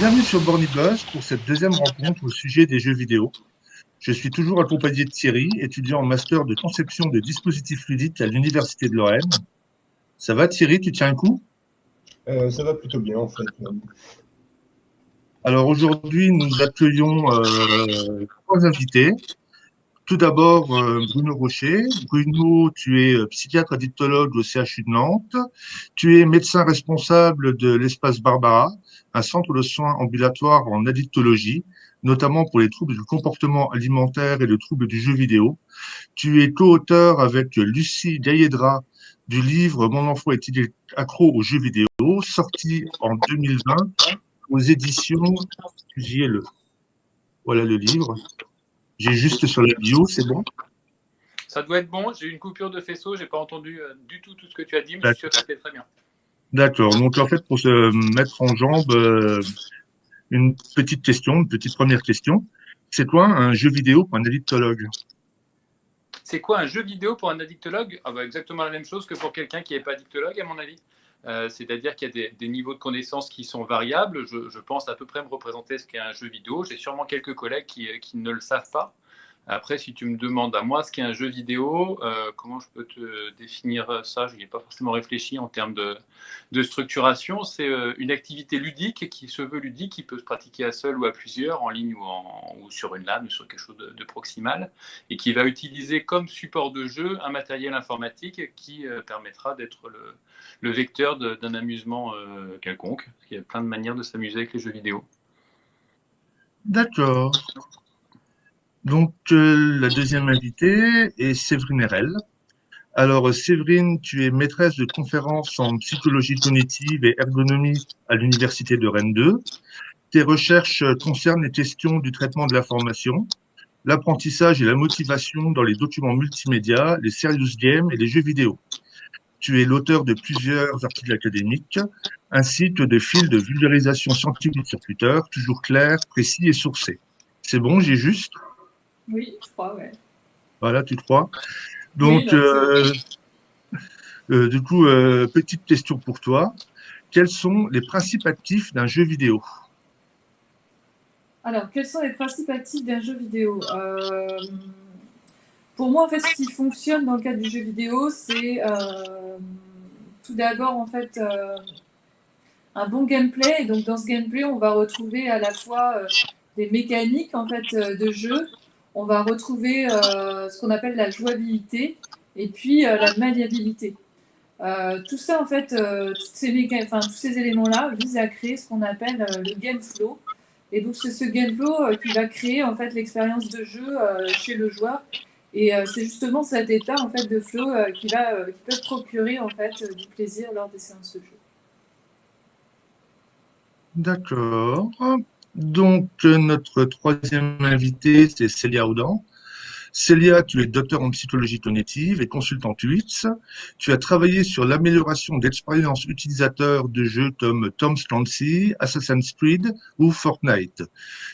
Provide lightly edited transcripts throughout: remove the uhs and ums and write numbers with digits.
Bienvenue sur Bornibus pour cette deuxième rencontre au sujet des jeux vidéo. Je suis toujours accompagné de Thierry, étudiant en master de conception de dispositifs ludiques à l'Université de Lorraine. Ça va Thierry, tu tiens un coup? Ça va plutôt bien en fait. Alors aujourd'hui, nous accueillons trois invités. Tout d'abord, Bruno Rocher. Bruno, tu es psychiatre addictologue au CHU de Nantes. Tu es médecin responsable de l'Espace Barbara, un centre de soins ambulatoires en addictologie, notamment pour les troubles du comportement alimentaire et le trouble du jeu vidéo. Tu es co-auteur avec Lucie Gailledra du livre Mon enfant est-il accro aux jeux vidéo, sorti en 2020 aux éditions JLE. Voilà le livre. J'ai juste sur la bio, c'est bon? Ça doit être bon. J'ai eu une coupure de faisceau. J'ai pas entendu du tout ce que tu as dit, mais je suis sûr que c'était très bien. D'accord. Donc en fait, pour se mettre en jambe, une petite question, une petite première question. C'est quoi un jeu vidéo pour un addictologue? C'est quoi un jeu vidéo pour un addictologue? Exactement la même chose que pour quelqu'un qui n'est pas addictologue, à mon avis. C'est-à-dire qu'il y a des niveaux de connaissances qui sont variables. Je pense à peu près me représenter ce qu'est un jeu vidéo. J'ai sûrement quelques collègues qui ne le savent pas. Après, si tu me demandes à moi ce qu'est un jeu vidéo, comment je peux te définir ça? Je n'y ai pas forcément réfléchi en termes de structuration. C'est une activité ludique qui se veut ludique, qui peut se pratiquer à seul ou à plusieurs, en ligne ou sur une LAN ou sur quelque chose de proximal, et qui va utiliser comme support de jeu un matériel informatique qui permettra d'être le vecteur d'un amusement quelconque. Il y a plein de manières de s'amuser avec les jeux vidéo. D'accord. Donc la deuxième invitée est Séverine Erel. Alors Séverine, tu es maîtresse de conférences en psychologie cognitive et ergonomie à l'Université de Rennes 2. Tes recherches concernent les questions du traitement de l'information, l'apprentissage et la motivation dans les documents multimédia, les serious games et les jeux vidéo. Tu es l'auteur de plusieurs articles académiques, ainsi que de fils de vulgarisation scientifique sur Twitter, toujours clairs, précis et sourcés. C'est bon, j'ai juste? Oui, je crois, ouais. Voilà, tu crois? Oui, Donc, non, c'est bon. du coup, petite question pour toi. Quels sont les principes actifs d'un jeu vidéo? Alors, quels sont les principes actifs d'un jeu vidéo? Pour moi, en fait, ce qui fonctionne dans le cadre du jeu vidéo, c'est tout d'abord, en fait, un bon gameplay. Et donc, dans ce gameplay, on va retrouver à la fois des mécaniques, en fait, de jeu. On va retrouver ce qu'on appelle la jouabilité et puis la maniabilité. Tout ça, en fait, tous ces éléments-là visent à créer ce qu'on appelle le game flow. Et donc, c'est ce game flow qui va créer en fait l'expérience de jeu chez le joueur. Et c'est justement cet état en fait de flow qui peut procurer en fait du plaisir lors des séances de jeu. D'accord. Donc, notre troisième invité, c'est Célia Audan. Célia, tu es docteur en psychologie cognitive et consultante UX. Tu as travaillé sur l'amélioration d'expériences utilisateurs de jeux comme Tom Clancy, Assassin's Creed ou Fortnite.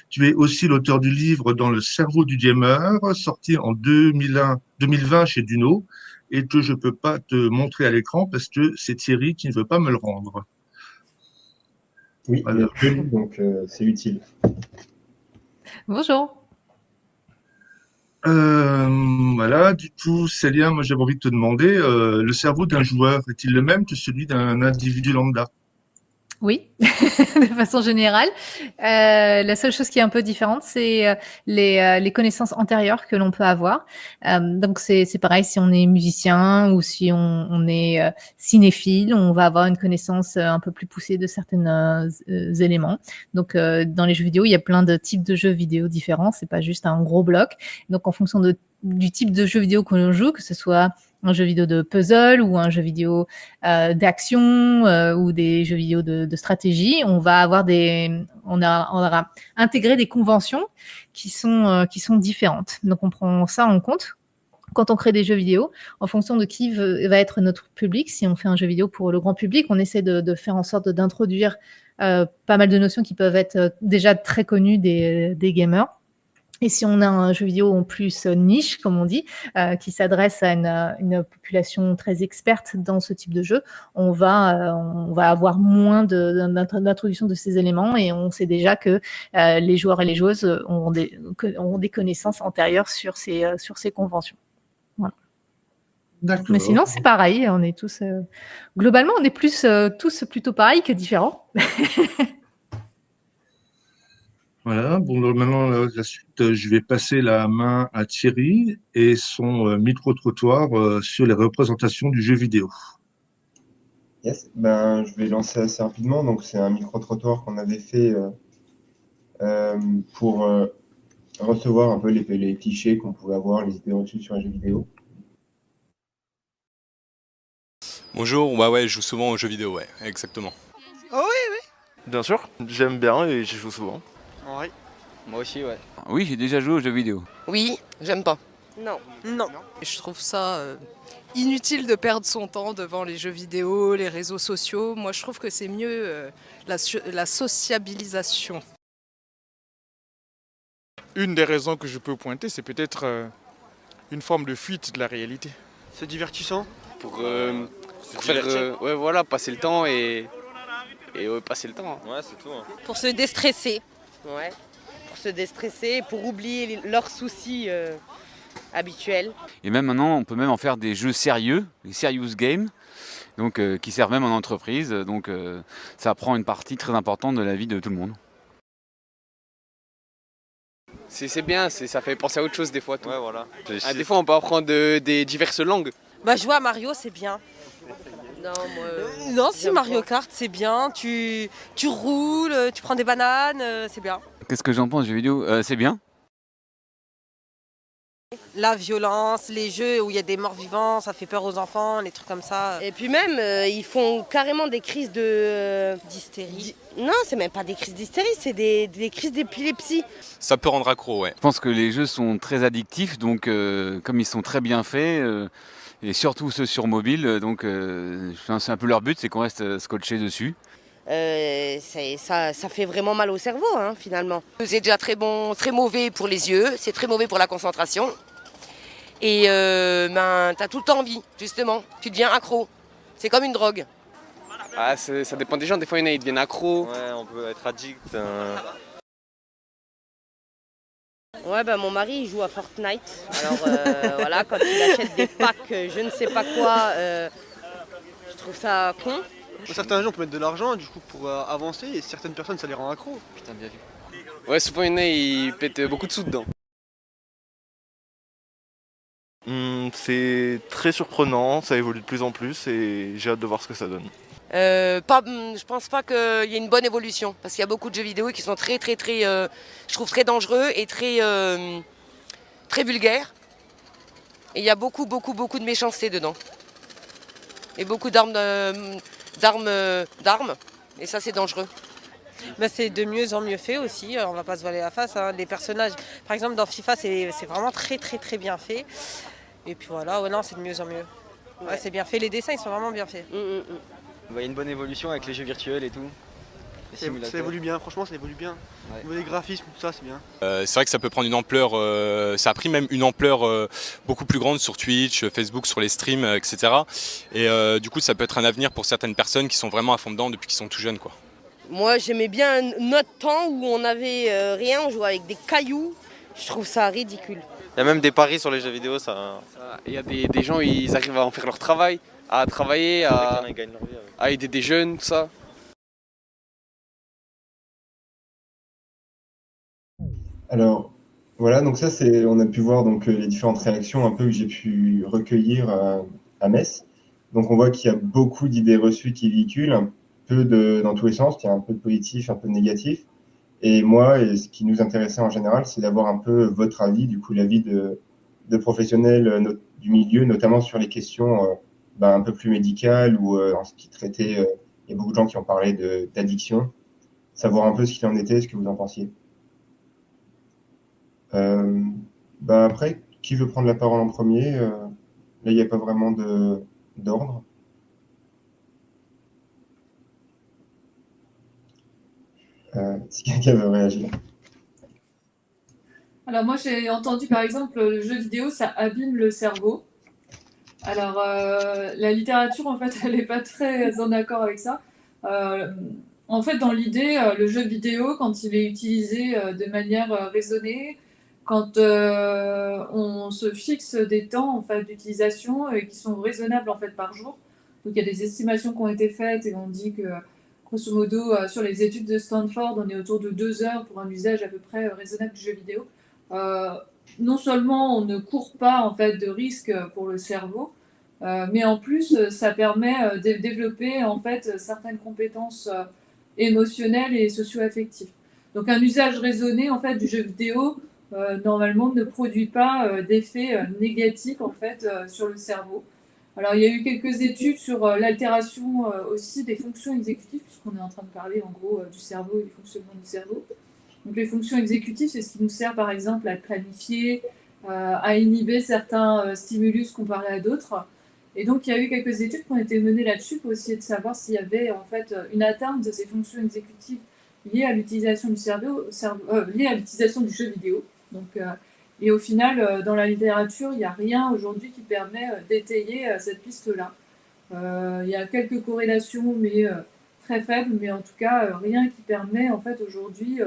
Tu es aussi l'auteur du livre Dans le cerveau du gamer, sorti en 2020 chez Duno, et que je ne peux pas te montrer à l'écran parce que c'est Thierry qui ne veut pas me le rendre. Oui, Voilà. il est joli, donc c'est utile. Bonjour. Voilà, du coup, Célia, moi j'avais envie de te demander, le cerveau d'un joueur est-il le même que celui d'un individu lambda? Oui, de façon générale. La seule chose qui est un peu différente, c'est les connaissances antérieures que l'on peut avoir. Donc c'est pareil si on est musicien ou si on est cinéphile, on va avoir une connaissance un peu plus poussée de certains éléments. Donc dans les jeux vidéo, il y a plein de types de jeux vidéo différents. C'est pas juste un gros bloc. Donc en fonction du type de jeu vidéo que l'on joue, que ce soit un jeu vidéo de puzzle ou un jeu vidéo d'action ou des jeux vidéo de stratégie, on aura intégré des conventions qui sont différentes. Donc on prend ça en compte quand on crée des jeux vidéo, en fonction de qui va être notre public. Si on fait un jeu vidéo pour le grand public, on essaie de faire en sorte d'introduire pas mal de notions qui peuvent être déjà très connues des gamers. Et si on a un jeu vidéo en plus niche, comme on dit, qui s'adresse à une population très experte dans ce type de jeu, on va avoir moins d'introduction de ces éléments et on sait déjà que les joueurs et les joueuses ont des connaissances antérieures sur ces conventions. Voilà. D'accord. Mais sinon, c'est pareil. On est tous, globalement, on est tous plutôt pareils que différents. Voilà, bon, donc maintenant, la suite, je vais passer la main à Thierry et son micro-trottoir sur les représentations du jeu vidéo. Yes, ben, je vais lancer assez rapidement. Donc, c'est un micro-trottoir qu'on avait fait pour recevoir un peu les clichés qu'on pouvait avoir, les idées reçues sur un jeu vidéo. Bonjour, bah ouais, je joue souvent aux jeux vidéo, ouais, exactement. Oh oui, Bien sûr, j'aime bien et j'y joue souvent. oui. Moi aussi, ouais. Oui, j'ai déjà joué aux jeux vidéo. Oui, j'aime pas. Non. Je trouve ça inutile de perdre son temps devant les jeux vidéo, les réseaux sociaux. Moi, je trouve que c'est mieux la sociabilisation. Une des raisons que je peux pointer, c'est peut-être une forme de fuite de la réalité. C'est divertissant. Pour faire, ouais, voilà, passer le temps et passer le temps. Ouais, c'est tout. Pour se déstresser. Ouais. Pour se déstresser, pour oublier leurs soucis habituels. Et même maintenant, on peut même en faire des jeux sérieux, des serious games, donc qui servent même en entreprise. Donc ça prend une partie très importante de la vie de tout le monde. C'est bien, ça fait penser à autre chose des fois. Tout. Ouais, voilà. Des fois, on peut apprendre des diverses langues. Bah, jouer à Mario, c'est bien. Non, si Mario Kart, c'est bien. Tu roules, tu prends des bananes, c'est bien. Qu'est-ce que j'en pense des jeux vidéo? C'est bien. La violence, les jeux où il y a des morts vivants, ça fait peur aux enfants, les trucs comme ça. Et puis même, ils font carrément des crises d'hystérie. Non, c'est même pas des crises d'hystérie, c'est des crises d'épilepsie. Ça peut rendre accro, ouais. Je pense que les jeux sont très addictifs, donc comme ils sont très bien faits, et surtout ceux sur mobile, donc c'est un peu leur but, c'est qu'on reste scotché dessus. Ça fait vraiment mal au cerveau, hein, finalement. C'est déjà très bon, très mauvais pour les yeux, c'est très mauvais pour la concentration. Et t'as tout le temps envie, justement. Tu deviens accro. C'est comme une drogue. Ah, ça dépend des gens, des fois il y en a, ils deviennent accros. Ouais, on peut être addict. Ouais, bah mon mari il joue à Fortnite. Alors voilà, quand il achète des packs, je ne sais pas quoi, je trouve ça con. Certains gens peuvent mettre de l'argent du coup pour avancer et certaines personnes ça les rend accros. Putain, bien vu. Ouais, souvent il y en a, ils pètent beaucoup de sous dedans. C'est très surprenant, ça évolue de plus en plus et j'ai hâte de voir ce que ça donne. Je pense pas qu'il y ait une bonne évolution, parce qu'il y a beaucoup de jeux vidéo qui sont très, je trouve très dangereux et très vulgaires. Et il y a beaucoup de méchanceté dedans. Et beaucoup d'armes, et ça c'est dangereux. Bah, c'est de mieux en mieux fait aussi, on va pas se voiler la face. Hein. Les personnages, par exemple dans FIFA, c'est vraiment très bien fait. Et puis voilà, ouais, non, c'est de mieux en mieux. Ouais, c'est bien fait, les dessins ils sont vraiment bien faits. Il y a une bonne évolution avec les jeux virtuels et tout. Ça évolue bien, franchement ça évolue bien. Ouais. Au niveau des graphismes, tout ça c'est bien. C'est vrai que ça peut prendre une ampleur, ça a pris même une ampleur beaucoup plus grande sur Twitch, Facebook, sur les streams, etc. Et du coup, ça peut être un avenir pour certaines personnes qui sont vraiment à fond dedans depuis qu'ils sont tout jeunes, quoi. Moi j'aimais bien notre temps où on n'avait rien, on jouait avec des cailloux. Je trouve ça ridicule. Il y a même des paris sur les jeux vidéo, ça. Il y a des gens, ils arrivent à en faire leur travail, à travailler, à aider des jeunes, tout ça. Alors, voilà, donc ça, on a pu voir donc, les différentes réactions un peu que j'ai pu recueillir à Metz. Donc, on voit qu'il y a beaucoup d'idées reçues qui véhiculent, un peu dans tous les sens, il y a un peu de positif, un peu de négatif. Et moi, ce qui nous intéressait en général, c'est d'avoir un peu votre avis, du coup, l'avis de professionnels du milieu, notamment sur les questions un peu plus médicales ou en ce qui traitait, il y a beaucoup de gens qui ont parlé d'addiction, savoir un peu ce qu'il en était, ce que vous en pensiez. Après, qui veut prendre la parole en premier? Là, il n'y a pas vraiment d'ordre. Si quelqu'un veut réagir. Alors moi j'ai entendu par exemple le jeu vidéo ça abîme le cerveau. Alors la littérature en fait elle n'est pas très en accord avec ça. Euh, En fait dans l'idée le jeu vidéo quand il est utilisé de manière raisonnée, quand on se fixe des temps en fait d'utilisation qui sont raisonnables en fait par jour. Donc il y a des estimations qui ont été faites et on dit que grosso modo sur les études de Stanford on est autour de 2 heures pour un usage à peu près raisonnable du jeu vidéo. Euh, Non seulement on ne court pas en fait de risque pour le cerveau, mais en plus ça permet de développer en fait certaines compétences émotionnelles et socio-affectives. Donc un usage raisonné en fait du jeu vidéo normalement ne produit pas d'effets négatifs en fait sur le cerveau. Alors il y a eu quelques études sur l'altération aussi des fonctions exécutives, puisqu'on est en train de parler en gros du cerveau et du fonctionnement du cerveau. Donc les fonctions exécutives, c'est ce qui nous sert par exemple à planifier, à inhiber certains stimulus comparés à d'autres. Et donc il y a eu quelques études qui ont été menées là-dessus pour essayer de savoir s'il y avait en fait une atteinte de ces fonctions exécutives liées à l'utilisation du liées à l'utilisation du jeu vidéo. Donc, et au final, dans la littérature, il n'y a rien aujourd'hui qui permet d'étayer cette piste-là. Il y a quelques corrélations, mais très faibles, mais en tout cas rien qui permet en fait aujourd'hui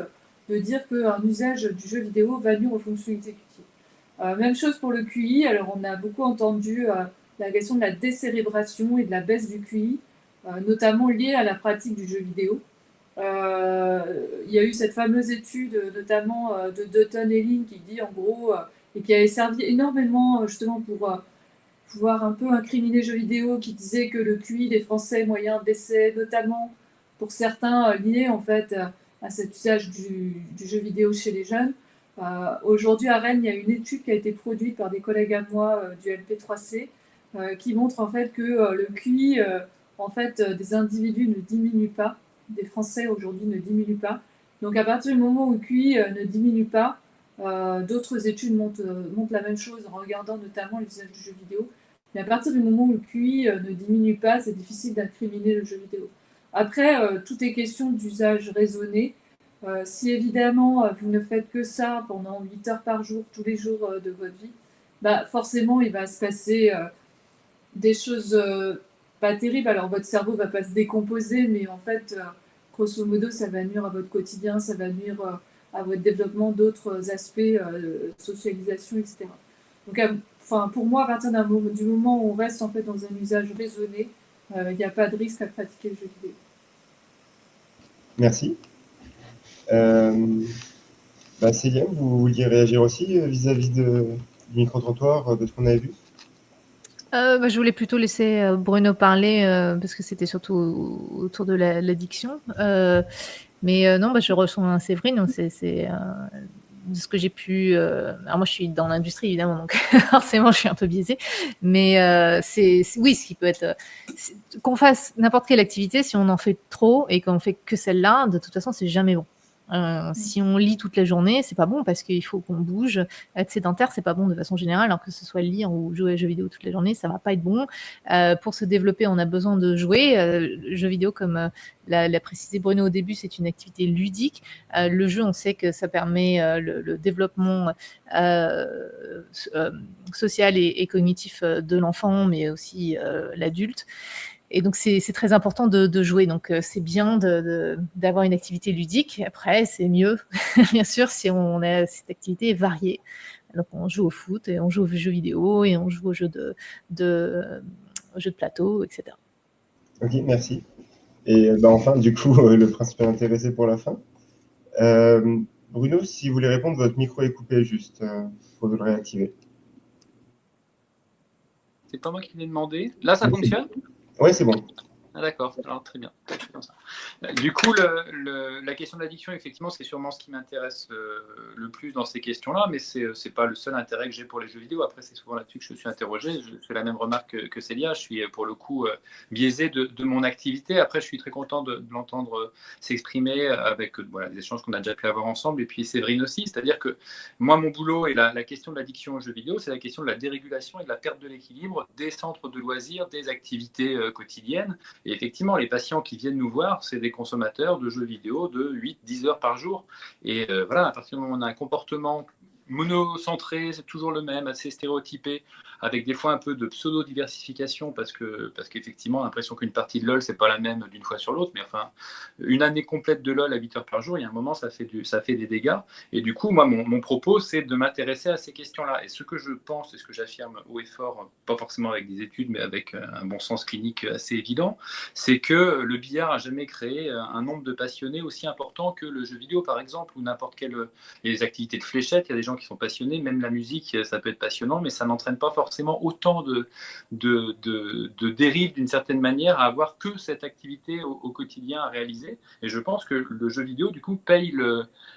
de dire qu'un usage du jeu vidéo va nuire aux fonctions exécutives. Même chose pour le QI. Alors on a beaucoup entendu la question de la décérébration et de la baisse du QI, notamment liée à la pratique du jeu vidéo. Il y a eu cette fameuse étude notamment de Dutton et Lin qui dit en gros et qui avait servi énormément justement pour pouvoir un peu incriminer le jeu vidéo, qui disait que le QI des Français moyen baissait notamment pour certains liés en fait à cet usage du jeu vidéo chez les jeunes. Aujourd'hui à Rennes, il y a une étude qui a été produite par des collègues à moi du LP3C qui montre en fait que le QI en fait, des individus ne diminue pas, des Français aujourd'hui ne diminue pas. Donc à partir du moment où le QI ne diminue pas, d'autres études montrent la même chose en regardant notamment l'usage du jeu vidéo. Mais à partir du moment où le QI ne diminue pas, c'est difficile d'incriminer le jeu vidéo. Après, tout est question d'usage raisonné. Si évidemment vous ne faites que ça pendant 8 heures par jour, tous les jours de votre vie, bah, forcément il va se passer des choses pas terribles. Alors votre cerveau va pas se décomposer, mais en fait, grosso modo, ça va nuire à votre quotidien, ça va nuire à votre développement d'autres aspects, socialisation, etc. Donc, pour moi, à partir du moment où on reste en fait dans un usage raisonné, il n'y a pas de risque à pratiquer le jeu vidéo. Merci. Célia, vous vouliez réagir aussi vis-à-vis du micro-trottoir, de ce qu'on avait vu? Je voulais plutôt laisser Bruno parler parce que c'était surtout autour de l'addiction. Non, je rejoins Séverine. Donc c'est de ce que j'ai pu. Alors moi, je suis dans l'industrie évidemment, donc forcément, je suis un peu biaisée. Mais oui, ce qui peut être qu'on fasse n'importe quelle activité, si on en fait trop et qu'on fait que celle-là, de toute façon, c'est jamais bon. Si on lit toute la journée, c'est pas bon parce qu'il faut qu'on bouge. Être sédentaire, c'est pas bon de façon générale, alors que ce soit lire ou jouer à jeux vidéo toute la journée, ça va pas être bon. Pour se développer, on a besoin de jouer. Le jeu vidéo, comme l'a précisé Bruno au début, c'est une activité ludique. Le jeu, on sait que ça permet le développement social et cognitif de l'enfant, mais aussi l'adulte. Et donc, c'est très important de jouer. Donc, c'est bien d'avoir une activité ludique. Après, c'est mieux, bien sûr, si on a cette activité variée. Donc, on joue au foot, et on joue aux jeux vidéo, et on joue aux jeux de plateau, etc. Ok, merci. Et enfin, du coup, le principal intéressé pour la fin. Bruno, si vous voulez répondre, votre micro est coupé juste. Faut le réactiver. C'est pas moi qui l'ai demandé. Là, ça fonctionne ? Oui, c'est bon. Ah, d'accord, alors très bien. Du coup, la question de l'addiction, effectivement, c'est sûrement ce qui m'intéresse le plus dans ces questions-là, mais c'est pas le seul intérêt que j'ai pour les jeux vidéo. Après, c'est souvent là-dessus que je suis interrogé. Je fais la même remarque que Célia. Je suis pour le coup biaisé de mon activité. Après, je suis très content de l'entendre s'exprimer avec des échanges qu'on a déjà pu avoir ensemble. Et puis Séverine aussi, c'est-à-dire que moi, mon boulot et la question de l'addiction aux jeux vidéo, c'est la question de la dérégulation et de la perte de l'équilibre des centres de loisirs, des activités quotidiennes. Et effectivement, les patients qui viennent nous voir, c'est des consommateurs de jeux vidéo de 8-10 heures par jour. Et à partir du moment où on a un comportement monocentré, c'est toujours le même, assez stéréotypé, avec des fois un peu de pseudo-diversification, parce qu'effectivement, on a l'impression qu'une partie de LoL, c'est pas la même d'une fois sur l'autre, mais enfin, une année complète de LoL à 8 heures par jour, il y a un moment, ça fait des dégâts. Et du coup, moi, mon propos, c'est de m'intéresser à ces questions-là. Et ce que je pense, et ce que j'affirme haut et fort, pas forcément avec des études, mais avec un bon sens clinique assez évident, c'est que le billard a jamais créé un nombre de passionnés aussi important que le jeu vidéo, par exemple, ou n'importe quelle... Les activités de fléchettes, il y a des gens qui sont passionnés, même la musique, ça peut être passionnant, mais ça n'entraîne pas forcément autant de dérives d'une certaine manière à avoir que cette activité au quotidien à réaliser. Et je pense que le jeu vidéo, du coup, paye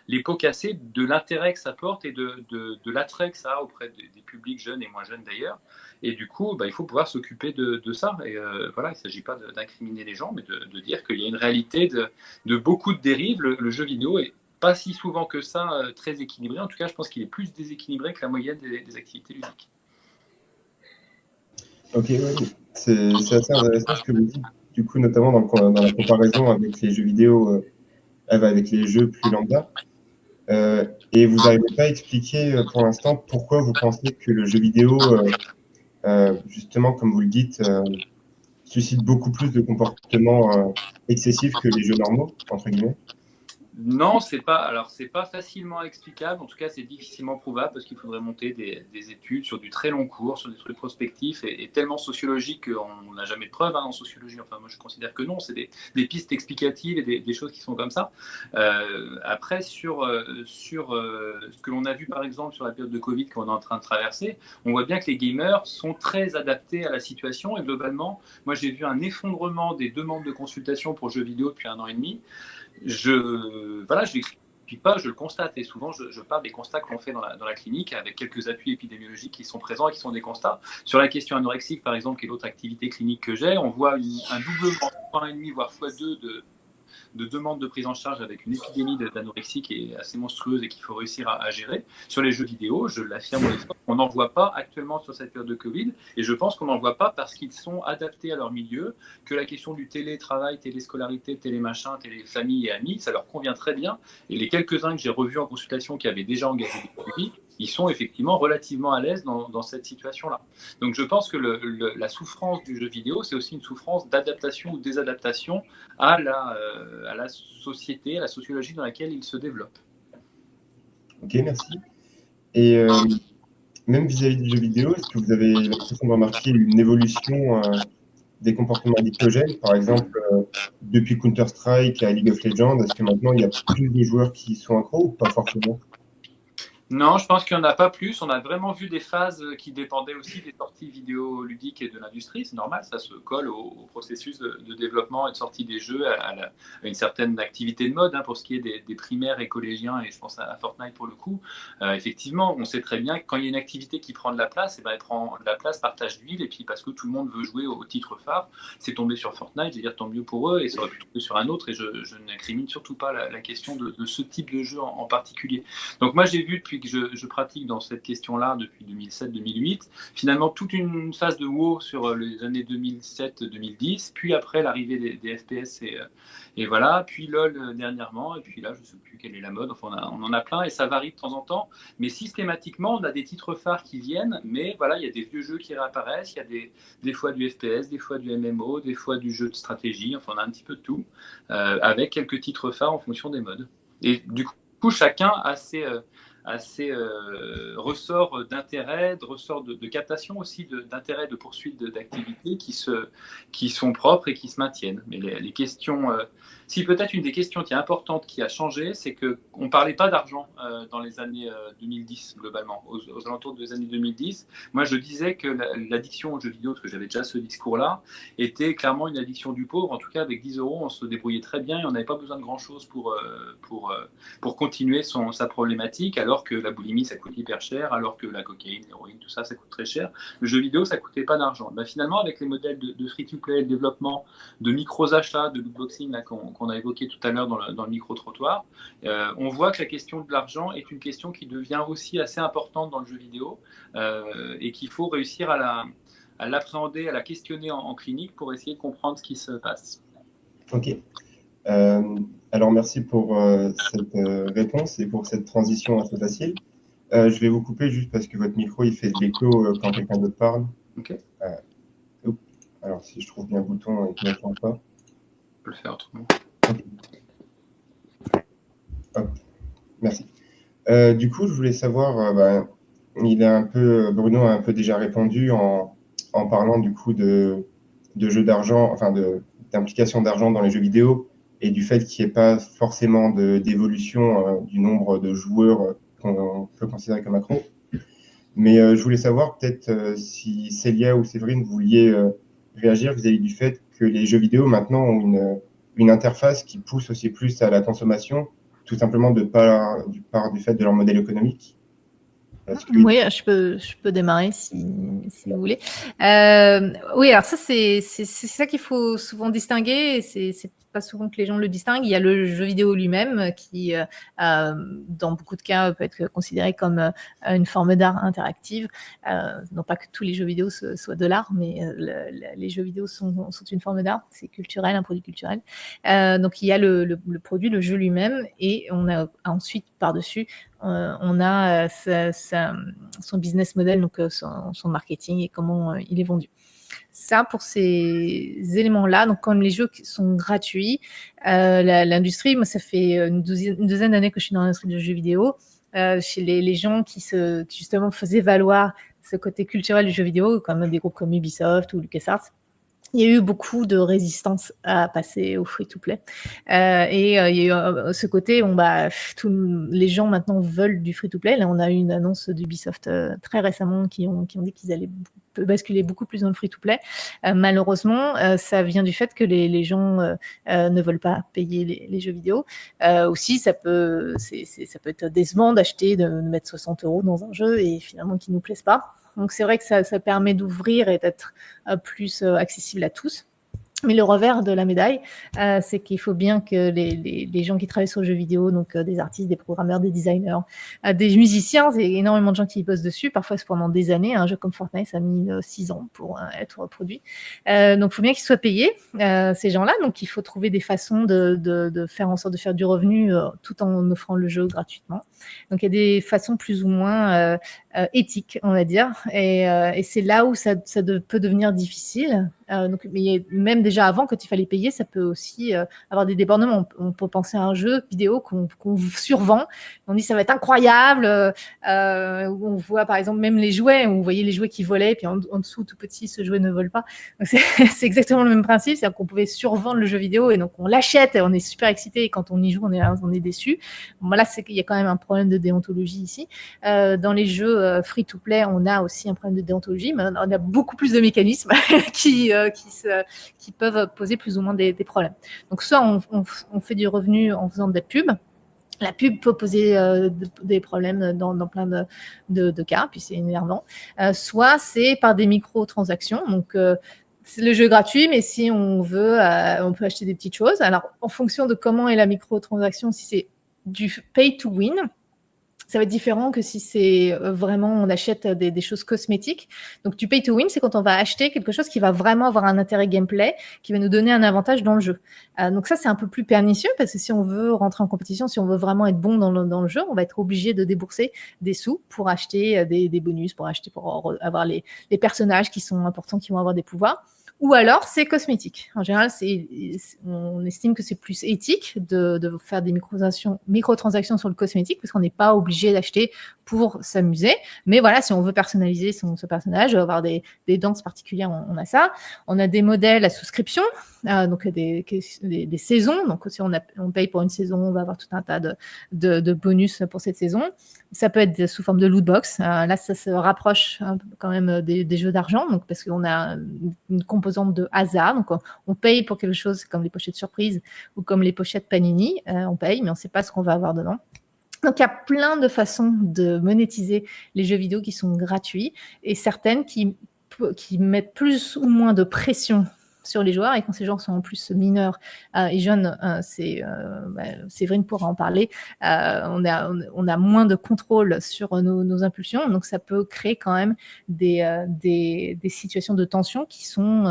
les pots cassés de l'intérêt que ça porte et de l'attrait que ça a auprès des publics jeunes et moins jeunes d'ailleurs. Et du coup, il faut pouvoir s'occuper de ça. Et voilà, il ne s'agit pas d'incriminer les gens, mais de dire qu'il y a une réalité de beaucoup de dérives. Le jeu vidéo est pas si souvent que ça très équilibré. En tout cas, je pense qu'il est plus déséquilibré que la moyenne des activités ludiques. Ok, ouais. C'est assez intéressant ce que vous dites, du coup, notamment dans la comparaison avec les jeux vidéo, avec les jeux plus lambda. Et vous n'arrivez pas à expliquer pour l'instant pourquoi vous pensez que le jeu vidéo, justement, comme vous le dites, suscite beaucoup plus de comportements excessifs que les jeux normaux, entre guillemets. Non, c'est pas facilement explicable. En tout cas, c'est difficilement prouvable parce qu'il faudrait monter des études sur du très long cours, sur des trucs prospectifs et tellement sociologiques qu'on n'a jamais de preuves en sociologie. Enfin, moi, je considère que non. C'est des pistes explicatives et des choses qui sont comme ça. Après, sur ce que l'on a vu, par exemple, sur la période de Covid qu'on est en train de traverser, on voit bien que les gamers sont très adaptés à la situation et globalement, moi, j'ai vu un effondrement des demandes de consultation pour jeux vidéo depuis 1 an et demi. Je l'explique pas, je le constate et souvent je parle des constats qu'on fait dans la clinique avec quelques appuis épidémiologiques qui sont présents et qui sont des constats. Sur la question anorexique par exemple, qui est l'autre activité clinique que j'ai, on voit un doublement, 1,5 voire x2 de demandes de prise en charge avec une épidémie d'anorexie qui est assez monstrueuse et qu'il faut réussir à gérer. Sur les jeux vidéo, je l'affirme, on n'en voit pas actuellement sur cette période de Covid et je pense qu'on n'en voit pas parce qu'ils sont adaptés à leur milieu, que la question du télétravail, téléscolarité, télémachin, téléfamille et amis, ça leur convient très bien et les quelques-uns que j'ai revus en consultation qui avaient déjà engagé des produits, ils sont effectivement relativement à l'aise dans cette situation-là. Donc je pense que la souffrance du jeu vidéo, c'est aussi une souffrance d'adaptation ou désadaptation à la société, à la sociologie dans laquelle il se développe. Ok, merci. Et même vis-à-vis du jeu vidéo, est-ce que vous avez l'impression de remarquer une évolution des comportements addictogènes? Par exemple, depuis Counter-Strike à League of Legends, est-ce que maintenant il y a plus de joueurs qui sont accros ou pas forcément? Non, je pense qu'il n'y en a pas plus. On a vraiment vu des phases qui dépendaient aussi des sorties vidéoludiques et de l'industrie. C'est normal, ça se colle au processus de développement et de sortie des jeux, à une certaine activité de mode, pour ce qui est des primaires et collégiens, et je pense à Fortnite pour le coup. Effectivement, on sait très bien que quand il y a une activité qui prend de la place, elle prend de la place par tâche d'huile, et puis parce que tout le monde veut jouer au titre phare, c'est tombé sur Fortnite, je veux dire tant mieux pour eux, et ça aurait pu tomber sur un autre, et je n'incrimine surtout pas la question de ce type de jeu en particulier. Donc moi j'ai vu depuis que je pratique dans cette question-là depuis 2007-2008, finalement toute une phase de WoW sur les années 2007-2010, puis après l'arrivée des FPS et voilà, puis LoL dernièrement, et puis là je ne sais plus quelle est la mode, enfin on en a plein et ça varie de temps en temps, mais systématiquement on a des titres phares qui viennent, mais voilà, il y a des vieux jeux qui réapparaissent, il y a des fois du FPS, des fois du MMO, des fois du jeu de stratégie, enfin on a un petit peu de tout, avec quelques titres phares en fonction des modes. Et du coup chacun a ses ressorts d'intérêt, de ressorts de captation aussi, d'intérêt, de poursuite d'activités qui sont propres et qui se maintiennent. Mais les questions, si peut-être une des questions qui est importante qui a changé, c'est qu'on ne parlait pas d'argent dans les années 2010 globalement, aux alentours des années 2010. Moi je disais que l'addiction aux jeux vidéo, parce que j'avais déjà ce discours-là, était clairement une addiction du pauvre. En tout cas avec 10 € on se débrouillait très bien et on n'avait pas besoin de grand-chose pour continuer sa problématique, alors que la boulimie ça coûte hyper cher, alors que la cocaïne, l'héroïne, tout ça coûte très cher. Le jeu vidéo ça coûtait pas d'argent. Finalement avec les modèles de free-to-play, de développement, de micros-achats, de lootboxing qu'on a évoqué tout à l'heure dans le micro-trottoir, on voit que la question de l'argent est une question qui devient aussi assez importante dans le jeu vidéo et qu'il faut réussir à l'appréhender, à la questionner en clinique pour essayer de comprendre ce qui se passe. Ok. Alors merci pour cette réponse et pour cette transition assez facile. Je vais vous couper juste parce que votre micro, il fait de l'écho quand quelqu'un d'autre parle. Ok. Alors, si je trouve bien le bouton et qu'il ne m'entend pas. On peut le faire autrement. Okay. Hop. Merci. Du coup, je voulais savoir, Bruno a un peu déjà répondu en parlant du coup de jeux d'argent, enfin d'implication d'argent dans les jeux vidéo et du fait qu'il n'y ait pas forcément d'évolution du nombre de joueurs qu'on peut considérer comme accro. Mais je voulais savoir peut-être si Célia ou Séverine, vous vouliez réagir vis-à-vis du fait que les jeux vidéo maintenant ont une interface qui pousse aussi plus à la consommation, tout simplement du fait de leur modèle économique. Oui, je peux démarrer si vous voulez. Oui, alors ça, c'est ça qu'il faut souvent distinguer. C'est pas souvent que les gens le distinguent. Il y a le jeu vidéo lui-même qui, dans beaucoup de cas, peut être considéré comme une forme d'art interactive. Non pas que tous les jeux vidéo soient de l'art, mais les jeux vidéo sont une forme d'art. C'est culturel, un produit culturel. Donc il y a le produit, le jeu lui-même, et on a ensuite par-dessus on a son business model, donc son marketing et comment il est vendu. Ça, pour ces éléments-là, donc comme les jeux sont gratuits, l'industrie, moi ça fait une douzaine d'années que je suis dans l'industrie du jeu vidéo, chez les gens qui justement faisaient valoir ce côté culturel du jeu vidéo, comme des groupes comme Ubisoft ou LucasArts, il y a eu beaucoup de résistance à passer au free-to-play. Il y a eu ce côté, les gens maintenant veulent du free-to-play. Là, on a eu une annonce d'Ubisoft très récemment qui ont dit qu'ils allaient basculer beaucoup plus dans le free-to-play. Malheureusement, ça vient du fait que les gens ne veulent pas payer les jeux vidéo. Aussi, ça peut être décevant d'acheter, de mettre 60 € dans un jeu et finalement qui ne nous plaise pas. Donc c'est vrai que ça permet d'ouvrir et d'être plus accessible à tous. Mais le revers de la médaille, c'est qu'il faut bien que les gens qui travaillent sur le jeu vidéo, donc des artistes, des programmeurs, des designers, des musiciens, c'est énormément de gens qui bossent dessus. Parfois, c'est pendant des années. Un jeu comme Fortnite, ça a mis 6 ans pour être produit. Donc, il faut bien qu'ils soient payés, ces gens-là. Donc, il faut trouver des façons de faire en sorte de faire du revenu tout en offrant le jeu gratuitement. Donc, il y a des façons plus ou moins éthiques, on va dire. Et c'est là où ça peut devenir difficile. Mais même déjà avant, quand il fallait payer, ça peut aussi avoir des débordements. On peut penser à un jeu vidéo qu'on survend. On dit ça va être incroyable. Où on voit par exemple même les jouets. On voyait les jouets qui volaient, puis en dessous tout petit, ce jouet ne vole pas. Donc c'est exactement le même principe. C'est-à-dire qu'on pouvait survendre le jeu vidéo et donc on l'achète et on est super excité. Et quand on y joue, on est déçu. Bon, là, c'est qu'il y a quand même un problème de déontologie ici. Dans les jeux free-to-play, on a aussi un problème de déontologie, mais on a beaucoup plus de mécanismes qui peuvent poser plus ou moins des problèmes. Donc, soit on fait du revenu en faisant de la pub. La pub peut poser des problèmes dans plein de cas, puis c'est énervant. Soit c'est par des microtransactions. Donc, c'est le jeu gratuit, mais si on veut, on peut acheter des petites choses. Alors, en fonction de comment est la microtransaction, si c'est du pay to win, ça va être différent que si c'est vraiment on achète des choses cosmétiques. Donc du pay to win, c'est quand on va acheter quelque chose qui va vraiment avoir un intérêt gameplay, qui va nous donner un avantage dans le jeu. Donc ça, c'est un peu plus pernicieux parce que si on veut rentrer en compétition, si on veut vraiment être bon dans le jeu, on va être obligé de débourser des sous pour acheter des bonus, pour avoir les personnages qui sont importants, qui vont avoir des pouvoirs. Ou alors, c'est cosmétique. En général, on estime que c'est plus éthique de faire des microtransactions sur le cosmétique parce qu'on n'est pas obligé d'acheter pour s'amuser. Mais voilà, si on veut personnaliser ce personnage, avoir des danses particulières, on a ça. On a des modèles à souscription, donc des saisons. Donc, si on paye pour une saison, on va avoir tout un tas de bonus pour cette saison. Ça peut être sous forme de loot box. Là, ça se rapproche un peu quand même des jeux d'argent, donc parce qu'on a une composante de hasard. Donc, on paye pour quelque chose comme les pochettes surprises ou comme les pochettes Panini. On paye, mais on ne sait pas ce qu'on va avoir dedans. Donc, il y a plein de façons de monétiser les jeux vidéo qui sont gratuits et certaines qui mettent plus ou moins de pression sur les joueurs, et quand ces joueurs sont en plus mineurs et jeunes, Séverine pourra en parler, on a moins de contrôle sur nos impulsions, donc ça peut créer quand même des situations de tension qui sont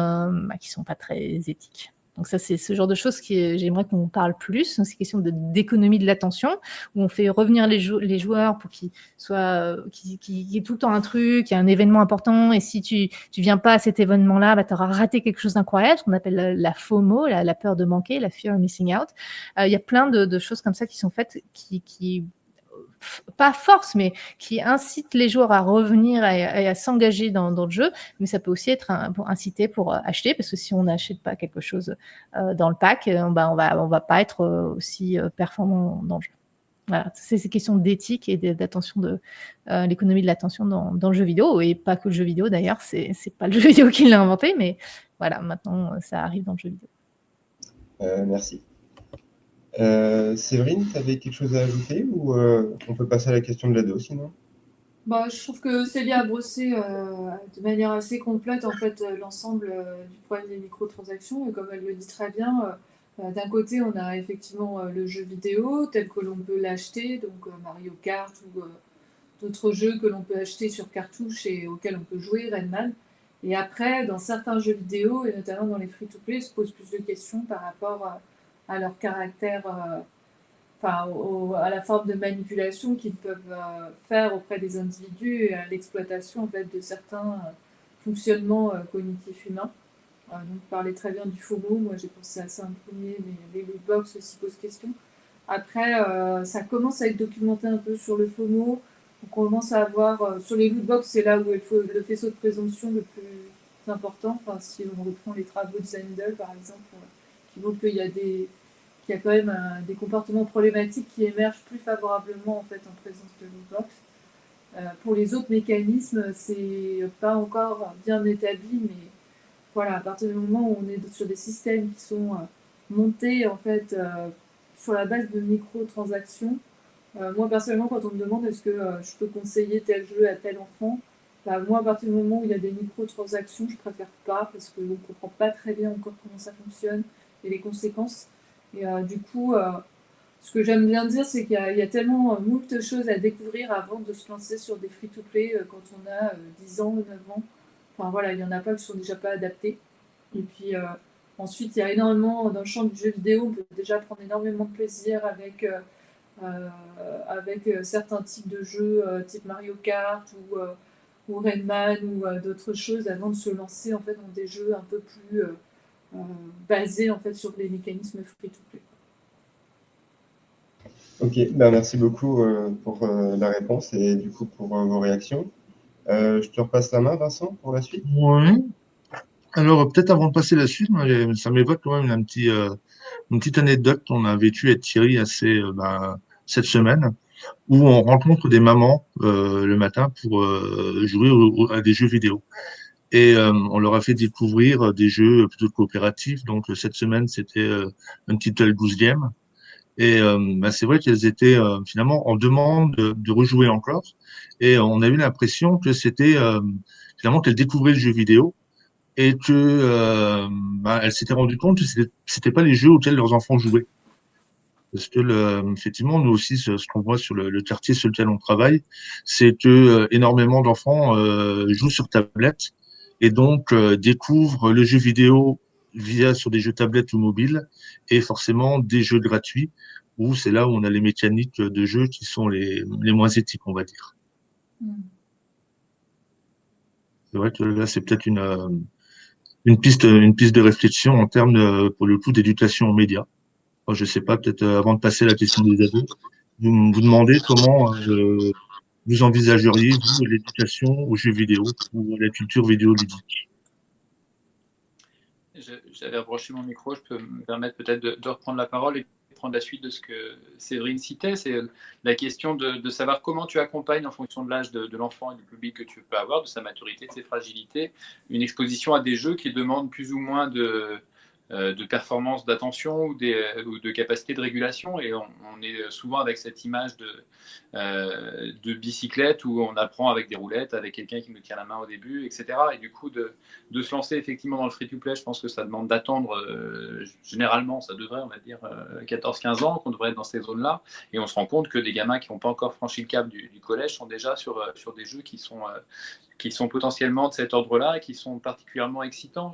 pas très éthiques. Donc ça, c'est ce genre de choses j'aimerais qu'on parle plus. Donc, c'est question d'économie de l'attention, où on fait revenir les joueurs pour qu'ils soient, qu'il y ait tout le temps un truc, il y a un événement important, et si tu viens pas à cet événement-là, bah, tu auras raté quelque chose d'incroyable, ce qu'on appelle la FOMO, la peur de manquer, la fear of missing out. Il y a plein de choses comme ça qui sont faites, qui pas force, mais qui incite les joueurs à revenir et à s'engager dans le jeu, mais ça peut aussi être pour inciter pour acheter, parce que si on n'achète pas quelque chose dans le pack, on va pas être aussi performant dans le jeu. Voilà, c'est ces questions d'éthique et d'attention de l'économie de l'attention dans le jeu vidéo, et pas que le jeu vidéo d'ailleurs, c'est pas le jeu vidéo qui l'a inventé, mais voilà, maintenant ça arrive dans le jeu vidéo. Merci. Séverine, tu avais quelque chose à ajouter ou on peut passer à la question de l'ado sinon? Bah, je trouve que Célia a brossé de manière assez complète en fait l'ensemble du problème des microtransactions, et comme elle le dit très bien, d'un côté on a effectivement le jeu vidéo tel que l'on peut l'acheter, donc Mario Kart ou d'autres jeux que l'on peut acheter sur cartouche et auxquels on peut jouer, Rayman. Et après, dans certains jeux vidéo, et notamment dans les free-to-play, se posent plus de questions par rapport à leur caractère, à la forme de manipulation qu'ils peuvent faire auprès des individus et à l'exploitation en fait, de certains fonctionnements cognitifs humains. Donc, parler très bien du FOMO, moi j'ai pensé à ça en premier, mais les lootbox aussi posent question. Après, ça commence à être documenté un peu sur le FOMO. On commence à avoir, sur les lootbox, c'est là où le faisceau de présomption le plus important. Enfin, si on reprend les travaux de Zendel, par exemple, qui montrent qu'il y a quand même des comportements problématiques qui émergent plus favorablement en fait en présence de lootbox. Pour les autres mécanismes, c'est pas encore bien établi, mais voilà, à partir du moment où on est sur des systèmes qui sont montés en fait sur la base de microtransactions, moi personnellement, quand on me demande est-ce que je peux conseiller tel jeu à tel enfant, bah, moi à partir du moment où il y a des microtransactions, je préfère pas parce qu'on ne comprend pas très bien encore comment ça fonctionne et les conséquences. Et du coup, ce que j'aime bien dire, c'est qu'il y a tellement moult choses à découvrir avant de se lancer sur des free-to-play quand on a 10 ans ou 9 ans. Enfin voilà, il y en a pas qui sont déjà pas adaptés. Et puis ensuite, il y a énormément, dans le champ du jeu vidéo, on peut déjà prendre énormément de plaisir avec certains types de jeux type Mario Kart ou Rayman ou d'autres choses avant de se lancer en fait dans des jeux un peu plus basés en fait sur les mécanismes free-to-play. Ok, merci beaucoup pour la réponse et du coup pour vos réactions. Je te repasse la main, Vincent, pour la suite. Oui. Alors, peut-être avant de passer la suite, ça m'évoque quand même une petite anecdote qu'on a vécue avec Thierry cette semaine, où on rencontre des mamans le matin pour jouer à des jeux vidéo. Et on leur a fait découvrir des jeux plutôt coopératifs. Donc, cette semaine, c'était un petit tel 12e. Et c'est vrai qu'elles étaient finalement en demande de rejouer encore. Et on a eu l'impression que c'était finalement qu'elles découvraient le jeu vidéo et que elles s'étaient rendues compte que c'était pas les jeux auxquels leurs enfants jouaient. Parce que effectivement, nous aussi, ce qu'on voit sur le quartier sur lequel on travaille, c'est que énormément d'enfants jouent sur tablette et donc découvrent le jeu vidéo sur des jeux tablettes ou mobiles et forcément des jeux gratuits où c'est là où on a les mécaniques de jeu qui sont les moins éthiques, on va dire. C'est vrai que là, c'est peut-être une piste de réflexion en termes pour le coup d'éducation aux médias. Alors, je sais pas, peut-être avant de passer à la question des ados, vous demandez comment vous envisageriez vous l'éducation aux jeux vidéo ou à la culture vidéoludique. J'avais rebranché mon micro, je peux me permettre peut-être de reprendre la parole et prendre la suite de ce que Séverine citait, c'est la question de savoir comment tu accompagnes en fonction de l'âge de l'enfant et du public que tu peux avoir, de sa maturité, de ses fragilités, une exposition à des jeux qui demandent plus ou moins de performance d'attention ou de capacité de régulation. Et on est souvent avec cette image de bicyclette où on apprend avec des roulettes, avec quelqu'un qui nous tient la main au début, etc. Et du coup, de se lancer effectivement dans le free-to-play, je pense que ça demande d'attendre, généralement, ça devrait, on va dire, 14-15 ans, qu'on devrait être dans ces zones-là. Et on se rend compte que des gamins qui n'ont pas encore franchi le cap du collège sont déjà sur des jeux qui sont qui sont potentiellement de cet ordre-là et qui sont particulièrement excitants.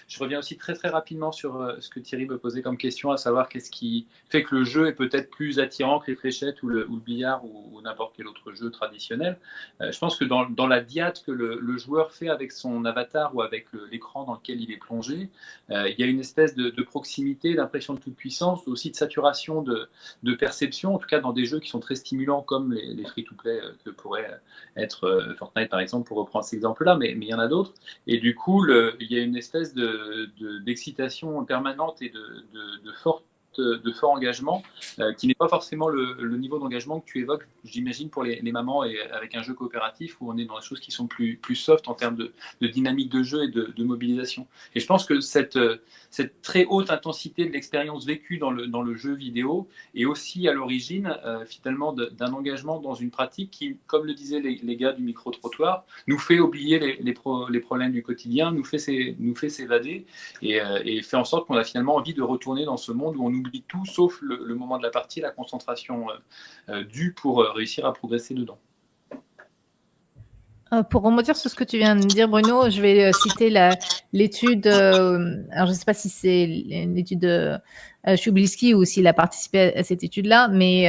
Je reviens aussi très très rapidement sur ce que Thierry me posait comme question, à savoir qu'est-ce qui fait que le jeu est peut-être plus attirant que les fléchettes ou le billard ou n'importe quel autre jeu traditionnel. Je pense que dans la diade que le joueur fait avec son avatar ou avec l'écran dans lequel il est plongé, il y a une espèce de proximité, d'impression de toute puissance, aussi de saturation de perception, en tout cas dans des jeux qui sont très stimulants comme les free-to-play que pourrait être Fortnite par exemple, pour reprendre cet exemple-là, mais il y en a d'autres. Et du coup, il y a une espèce d'excitation permanente et de fort engagement, qui n'est pas forcément le niveau d'engagement que tu évoques, j'imagine, pour les mamans et avec un jeu coopératif où on est dans des choses qui sont plus soft en termes de dynamique de jeu et de mobilisation. Et je pense que cette très haute intensité de l'expérience vécue dans le jeu vidéo est aussi à l'origine, finalement, d'un engagement dans une pratique qui, comme le disaient les gars du micro-trottoir, nous fait oublier les problèmes du quotidien, nous fait s'évader et fait en sorte qu'on a finalement envie de retourner dans ce monde où on oublie tout sauf le moment de la partie, la concentration due pour réussir à progresser dedans. Pour rebondir sur ce que tu viens de dire, Bruno, je vais citer l'étude, alors je ne sais pas si c'est une étude de Chublisky ou s'il a participé à cette étude-là, mais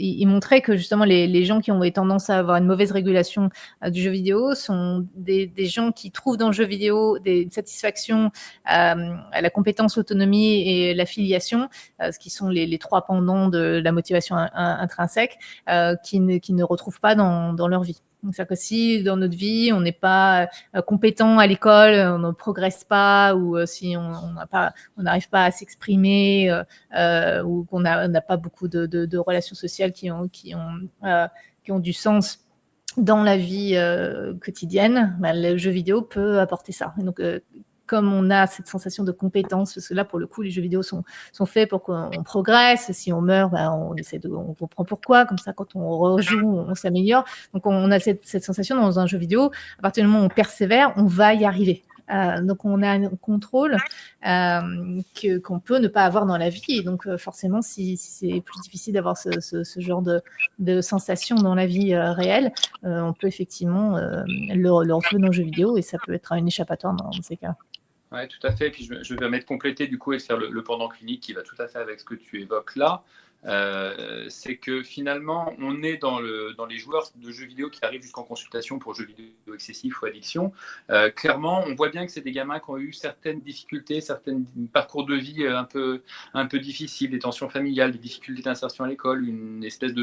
il montrait que justement les gens qui ont tendance à avoir une mauvaise régulation du jeu vidéo sont des gens qui trouvent dans le jeu vidéo des satisfactions à la compétence, l'autonomie et l'affiliation, ce qui sont les trois pendants de la motivation intrinsèque, qui ne retrouvent pas dans leur vie. Donc, c'est-à-dire que si dans notre vie, on n'est pas compétent à l'école, on ne progresse pas, ou si on n'arrive pas à s'exprimer, ou qu'on n'a pas beaucoup de relations sociales qui ont du sens dans la vie quotidienne, le jeu vidéo peut apporter ça. Et donc, comme on a cette sensation de compétence, parce que là, pour le coup, les jeux vidéo sont faits pour qu'on progresse. Si on meurt, on comprend pourquoi. Comme ça, quand on rejoue, on s'améliore. Donc, on a cette sensation dans un jeu vidéo. À partir du moment où on persévère, on va y arriver. Donc, on a un contrôle qu'on peut ne pas avoir dans la vie. Et donc, forcément, si c'est plus difficile d'avoir ce genre de sensation dans la vie réelle, on peut effectivement le retrouver dans le jeu vidéo et ça peut être une échappatoire dans ces cas. Oui, tout à fait. Et puis je me permets de compléter du coup et de faire le pendant clinique qui va tout à fait avec ce que tu évoques là. C'est que finalement, on est dans les joueurs de jeux vidéo qui arrivent jusqu'en consultation pour jeux vidéo excessifs ou addiction. Clairement, on voit bien que c'est des gamins qui ont eu certaines difficultés, certains parcours de vie un peu difficiles, des tensions familiales, des difficultés d'insertion à l'école, une espèce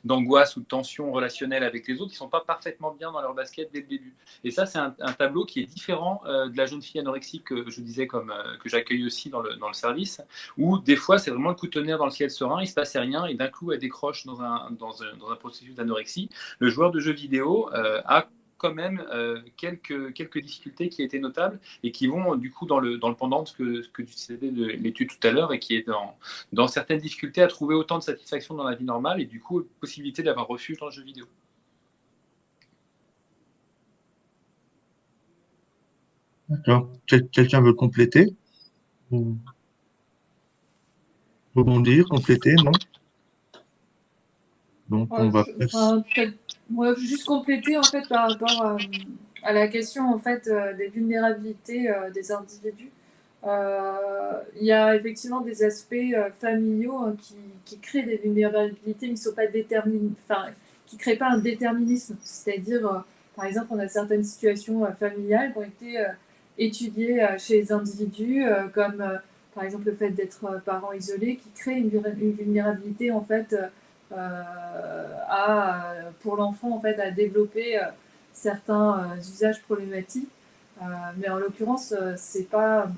d'angoisse ou de tension relationnelle avec les autres qui ne sont pas parfaitement bien dans leur basket dès le début. Et ça, c'est un tableau qui est différent de la jeune fille anorexique que je disais que j'accueille aussi dans le service, où des fois, c'est vraiment le coup de tonnerre dans le ciel serein, il se passe rien et d'un coup elle décroche dans un processus d'anorexie. Le joueur de jeux vidéo a quand même quelques difficultés qui étaient notables et qui vont du coup dans le pendant de ce que tu disais de l'étude tout à l'heure et qui est dans certaines difficultés à trouver autant de satisfaction dans la vie normale et du coup possibilité d'avoir refuge dans le jeu vidéo. D'accord. Quelqu'un veut compléter? Rebondir, compléter, non? Donc, on va juste compléter en fait par rapport à la question en fait des vulnérabilités des individus. Il y a effectivement des aspects familiaux qui créent des vulnérabilités, mais qui ne sont pas qui ne créent pas un déterminisme. C'est-à-dire, par exemple, on a certaines situations familiales qui ont été étudiées chez les individus, comme par exemple le fait d'être parent isolé, qui crée une vulnérabilité en fait pour l'enfant en fait à développer certains usages problématiques. Mais en l'occurrence, c'est pas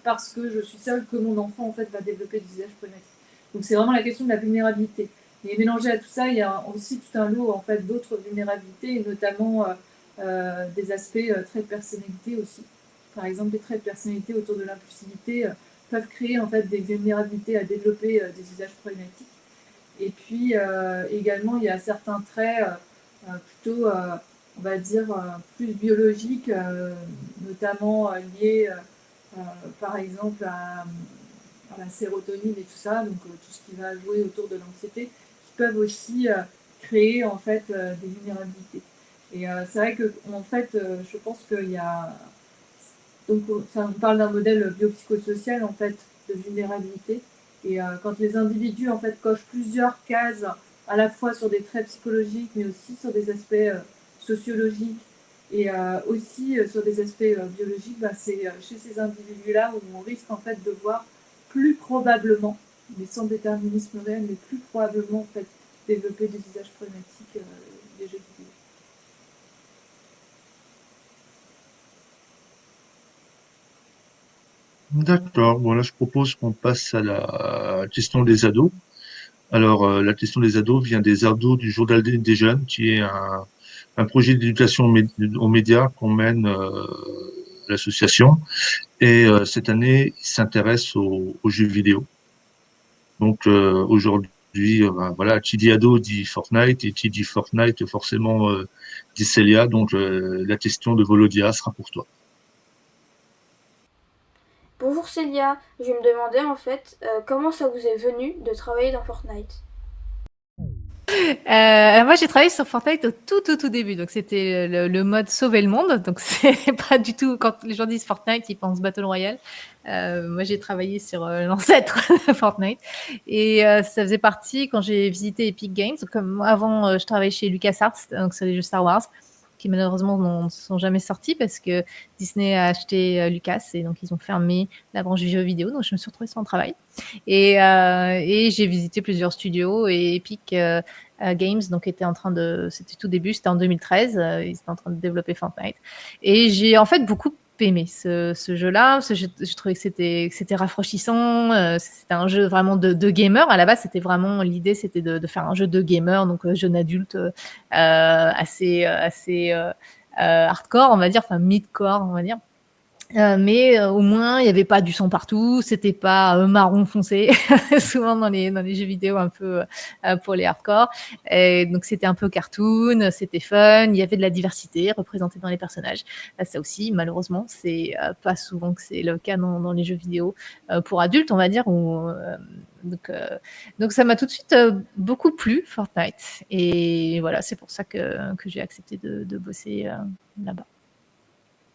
parce que je suis seule que mon enfant en fait va développer des usages problématiques. Donc c'est vraiment la question de la vulnérabilité. Et mélangé à tout ça, il y a aussi tout un lot en fait d'autres vulnérabilités, et notamment des aspects traits de personnalité aussi. Par exemple, les traits de personnalité autour de l'impulsivité peuvent créer en fait des vulnérabilités à développer des usages problématiques. Et puis également, il y a certains traits plutôt, on va dire, plus biologiques, notamment liés, par exemple, à la sérotonine et tout ça, donc tout ce qui va jouer autour de l'anxiété, qui peuvent aussi créer en fait des vulnérabilités. Et c'est vrai que en fait, je pense qu'il y a donc on parle d'un modèle biopsychosocial en fait de vulnérabilité. Et quand les individus en fait cochent plusieurs cases à la fois sur des traits psychologiques, mais aussi sur des aspects sociologiques et aussi sur des aspects biologiques, bah, c'est chez ces individus-là où on risque en fait de voir plus probablement, mais sans déterminisme réel, mais plus probablement en fait développer des usages problématiques des jeux vidéo. D'accord. Bon, là, je propose qu'on passe à la question des ados. Alors, la question des ados vient des ados du Journal des jeunes, qui est un projet d'éducation aux médias qu'on mène à l'association. Et cette année, il s'intéresse aux jeux vidéo. Donc, aujourd'hui, ben, voilà, qui dit ado dit Fortnite, et qui dit Fortnite, forcément, dit Célia. Donc, la question de Volodia sera pour toi. Bonjour Célia, je me demandais en fait comment ça vous est venu de travailler dans Fortnite. Alors moi, j'ai travaillé sur Fortnite au tout début. Donc, c'était le mode sauver le monde. Donc, c'est pas du tout, quand les gens disent Fortnite, ils pensent Battle Royale. Moi, j'ai travaillé sur l'ancêtre de Fortnite. Et ça faisait partie, quand j'ai visité Epic Games, comme moi, avant, je travaillais chez LucasArts, donc sur les jeux Star Wars, qui malheureusement ne sont jamais sortis parce que Disney a acheté Lucas et donc ils ont fermé la branche jeux vidéo. Donc, je me suis retrouvée sans travail. Et j'ai visité plusieurs studios et Epic Games, donc c'était tout début, c'était en 2013, ils étaient en train de développer Fortnite. Et j'ai en fait beaucoup aimé ce jeu-là, parce que je trouvais que c'était rafraîchissant, c'était un jeu vraiment de gamer. À la base, c'était vraiment, l'idée, c'était de faire un jeu de gamer, donc jeune adulte assez hardcore, on va dire, enfin mid-core, on va dire. Mais au moins il n'y avait pas du sang partout, c'était pas marron foncé souvent dans les jeux vidéo un peu pour les hardcore. Et donc c'était un peu cartoon, c'était fun, il y avait de la diversité représentée dans les personnages. Ça aussi malheureusement c'est pas souvent que c'est le cas dans les jeux vidéo pour adultes on va dire. Donc ça m'a tout de suite beaucoup plu Fortnite et voilà c'est pour ça que j'ai accepté de bosser là-bas.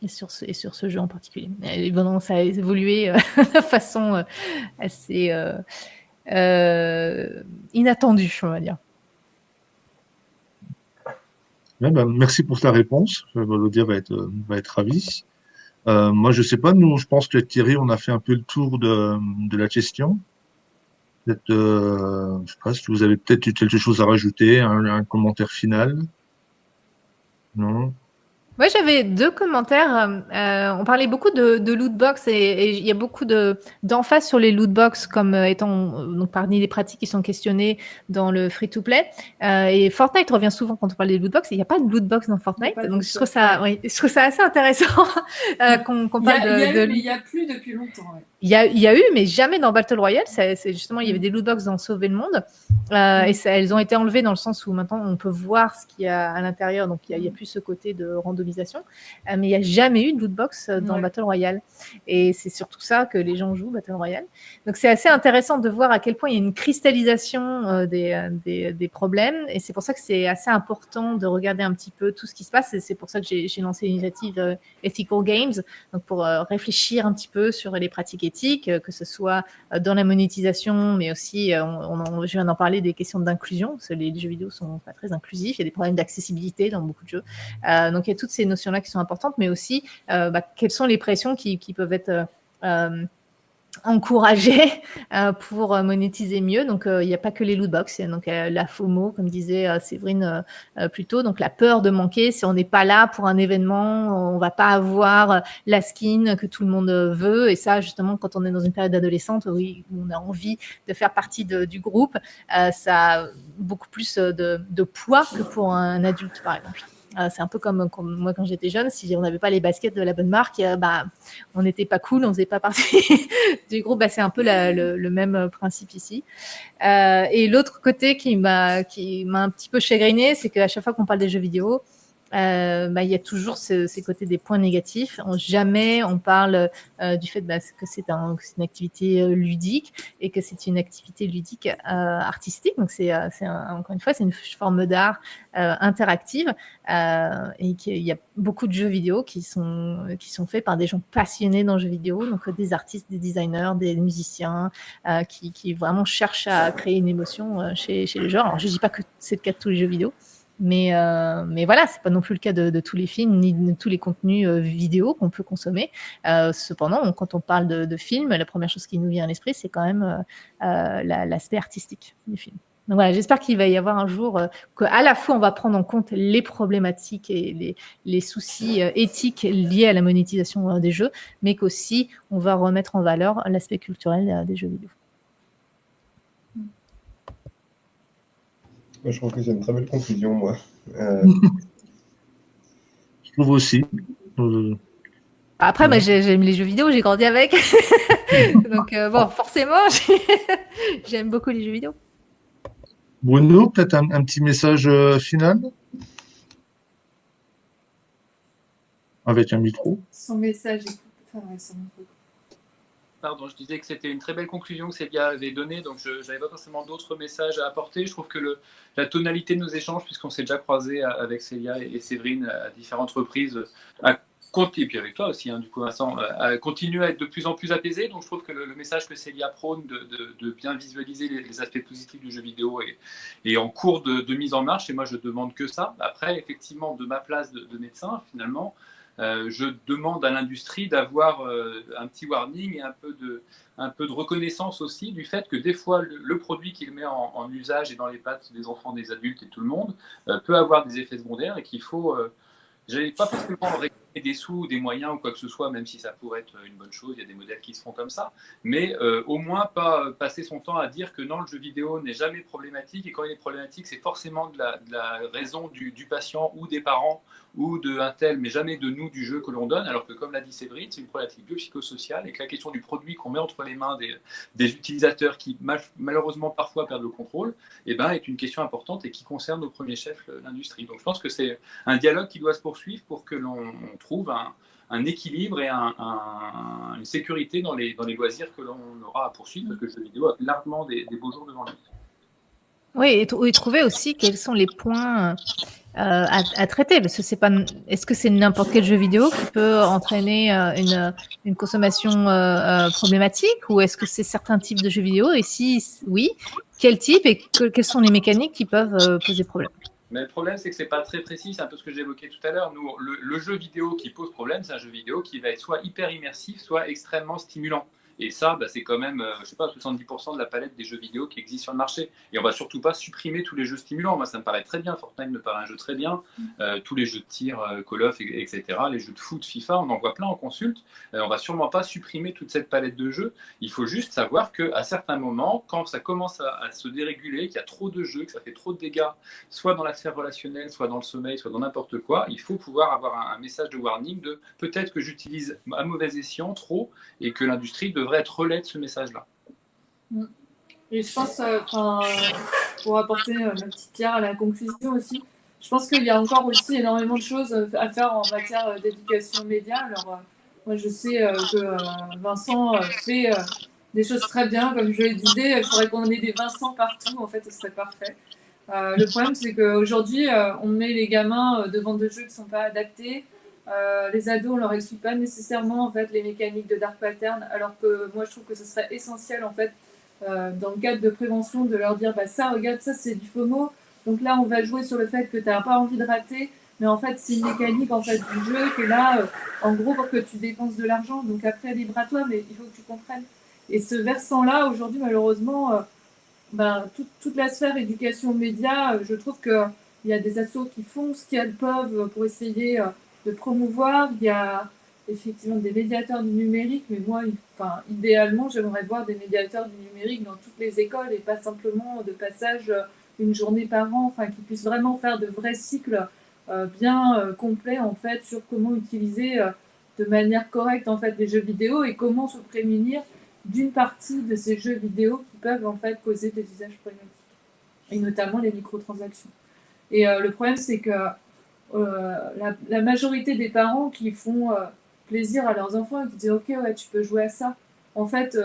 Et sur ce jeu en particulier. Et bon, ça a évolué de façon assez inattendue, on va dire. Ouais, ben, merci pour ta réponse. Volodia va être ravi. Moi, je sais pas, nous, je pense que Thierry, on a fait un peu le tour de la question. Peut-être, je sais pas si vous avez peut-être quelque chose à rajouter, un commentaire final. Non? Moi, j'avais 2 commentaires. On parlait beaucoup de loot box et il y a beaucoup d'emphase sur les loot box comme étant donc parmi les pratiques qui sont questionnées dans le free-to-play. Et Fortnite revient souvent quand on parle des loot box. Il n'y a pas de loot box dans Fortnite, donc je trouve ça assez intéressant qu'on parle de. Mais il y a plus depuis longtemps. Ouais. Il y a eu, mais jamais dans Battle Royale. C'est justement, il y avait des loot box dans Sauver le Monde. Et elles ont été enlevées dans le sens où maintenant on peut voir ce qu'il y a à l'intérieur. Donc il y a plus ce côté de randomisation. Mais il n'y a jamais eu de loot box dans Battle Royale. Et c'est surtout ça que les gens jouent, Battle Royale. Donc c'est assez intéressant de voir à quel point il y a une cristallisation des problèmes. Et c'est pour ça que c'est assez important de regarder un petit peu tout ce qui se passe. Et c'est pour ça que j'ai lancé l'initiative Ethical Games, donc pour réfléchir un petit peu sur les pratiques éthiques, que ce soit dans la monétisation, mais aussi, je viens d'en parler, des questions d'inclusion, parce que les jeux vidéo sont pas très inclusifs, il y a des problèmes d'accessibilité dans beaucoup de jeux. Donc il y a toutes ces notions-là qui sont importantes, mais aussi quelles sont les pressions qui peuvent être encouragés pour monétiser mieux. Donc, il n'y a pas que les loot box. Donc, la FOMO, comme disait Séverine plus tôt, donc la peur de manquer. Si on n'est pas là pour un événement, on va pas avoir la skin que tout le monde veut. Et ça, justement, quand on est dans une période adolescente, oui, où on a envie de faire partie du groupe, ça a beaucoup plus de poids que pour un adulte, par exemple. C'est un peu comme moi quand j'étais jeune, si on n'avait pas les baskets de la bonne marque, on n'était pas cool, on faisait pas partie du groupe. C'est un peu le même principe ici. Et l'autre côté qui m'a un petit peu chagriné, c'est qu'à chaque fois qu'on parle des jeux vidéo, il y a toujours ces côtés des points négatifs. Jamais on parle du fait que c'est une activité ludique et que c'est une activité ludique artistique. Donc, encore une fois, c'est une forme d'art interactive et qu'il y a beaucoup de jeux vidéo qui sont faits par des gens passionnés dans le jeu vidéo, donc des artistes, des designers, des musiciens qui vraiment cherchent à créer une émotion chez les joueurs. Alors, je ne dis pas que c'est le cas de tous les jeux vidéo, mais voilà, c'est pas non plus le cas de tous les films ni de tous les contenus vidéo qu'on peut consommer. Cependant, quand on parle de films, la première chose qui nous vient à l'esprit, c'est quand même l'aspect artistique du film. Donc voilà, j'espère qu'il va y avoir un jour qu'à la fois on va prendre en compte les problématiques et les soucis éthiques liés à la monétisation des jeux, mais qu'aussi on va remettre en valeur l'aspect culturel des jeux vidéo. Je trouve que c'est une très belle conclusion, moi. Je trouve aussi. Après, moi, j'aime les jeux vidéo, j'ai grandi avec. Donc, bon, forcément, j'aime beaucoup les jeux vidéo. Bruno, peut-être un petit message final? Avec un micro. Son message est... Enfin, ouais, son micro. Pardon, je disais que c'était une très belle conclusion que Célia avait donnée, donc je n'avais pas forcément d'autres messages à apporter. Je trouve que la tonalité de nos échanges, puisqu'on s'est déjà croisé avec Célia et Séverine à différentes reprises, et puis avec toi aussi, du coup, Vincent, continue à être de plus en plus apaisée. Donc je trouve que le message que Célia prône de bien visualiser les aspects positifs du jeu vidéo est en cours de mise en marche, et moi je demande que ça. Après, effectivement, de ma place de médecin, finalement, je demande à l'industrie d'avoir un petit warning et un peu de reconnaissance aussi du fait que des fois le produit qu'il met en usage et dans les pattes des enfants, des adultes et tout le monde peut avoir des effets secondaires et qu'il faut, j'avais pas forcément réclamer des sous, des moyens ou quoi que ce soit, même si ça pourrait être une bonne chose, il y a des modèles qui se font comme ça, mais au moins pas passer son temps à dire que non, le jeu vidéo n'est jamais problématique, et quand il est problématique, c'est forcément de la raison du patient ou des parents ou d'un tel, mais jamais de nous, du jeu que l'on donne, alors que comme l'a dit Séverine, c'est une problématique biopsychosociale et que la question du produit qu'on met entre les mains des utilisateurs qui malheureusement parfois perdent le contrôle, est une question importante et qui concerne au premier chef l'industrie. Donc je pense que c'est un dialogue qui doit se poursuivre pour que l'on trouve un équilibre et une sécurité dans les loisirs que l'on aura à poursuivre, parce que le jeu vidéo a largement des beaux jours devant lui. Oui, et trouver aussi quels sont les points à traiter, parce que est-ce que c'est n'importe quel jeu vidéo qui peut entraîner une consommation problématique, ou est-ce que c'est certains types de jeux vidéo, et si oui, quel type et quelles sont les mécaniques qui peuvent poser problème? Mais le problème, c'est que c'est pas très précis, c'est un peu ce que j'évoquais tout à l'heure. Nous, le jeu vidéo qui pose problème, c'est un jeu vidéo qui va être soit hyper immersif, soit extrêmement stimulant. Et ça, c'est quand même, 70% de la palette des jeux vidéo qui existent sur le marché. Et on va surtout pas supprimer tous les jeux stimulants. Moi, ça me paraît très bien. Fortnite me paraît un jeu très bien. Tous les jeux de tir, Call of, etc. Les jeux de foot, FIFA, on en voit plein en consulte. On va sûrement pas supprimer toute cette palette de jeux. Il faut juste savoir qu'à certains moments, quand ça commence à se déréguler, qu'il y a trop de jeux, que ça fait trop de dégâts, soit dans la sphère relationnelle, soit dans le sommeil, soit dans n'importe quoi, il faut pouvoir avoir un message de warning de peut-être que j'utilise à mauvais escient trop, et que l'industrie devrait être relais de ce message-là. Et je pense, pour apporter ma petite pierre à la conclusion aussi, je pense qu'il y a encore aussi énormément de choses à faire en matière d'éducation média. Alors, moi, je sais que Vincent fait des choses très bien. Comme je le disais, il faudrait qu'on ait des Vincent partout. En fait, ce serait parfait. Le problème, c'est qu'aujourd'hui, on met les gamins devant des jeux qui ne sont pas adaptés. Les ados, on leur explique pas nécessairement en fait les mécaniques de dark pattern, alors que moi je trouve que ce serait essentiel en fait dans le cadre de prévention de leur dire ça, regarde, ça c'est du FOMO, donc là on va jouer sur le fait que tu n'as pas envie de rater, mais en fait c'est une mécanique en fait du jeu que là en gros pour que tu dépenses de l'argent, donc après libre à toi, mais il faut que tu comprennes. Et ce versant là aujourd'hui malheureusement toute la sphère éducation média, je trouve qu'il y a des assos qui font ce qu'elles peuvent pour essayer de promouvoir. Il y a effectivement des médiateurs du numérique, mais moi, idéalement, j'aimerais voir des médiateurs du numérique dans toutes les écoles et pas simplement de passage une journée par an, qui puissent vraiment faire de vrais cycles bien complets en fait sur comment utiliser de manière correcte en fait les jeux vidéo et comment se prémunir d'une partie de ces jeux vidéo qui peuvent en fait causer des usages problématiques, et notamment les microtransactions. Et le problème, c'est que la majorité des parents qui font plaisir à leurs enfants et qui disent ok ouais tu peux jouer à ça. En fait,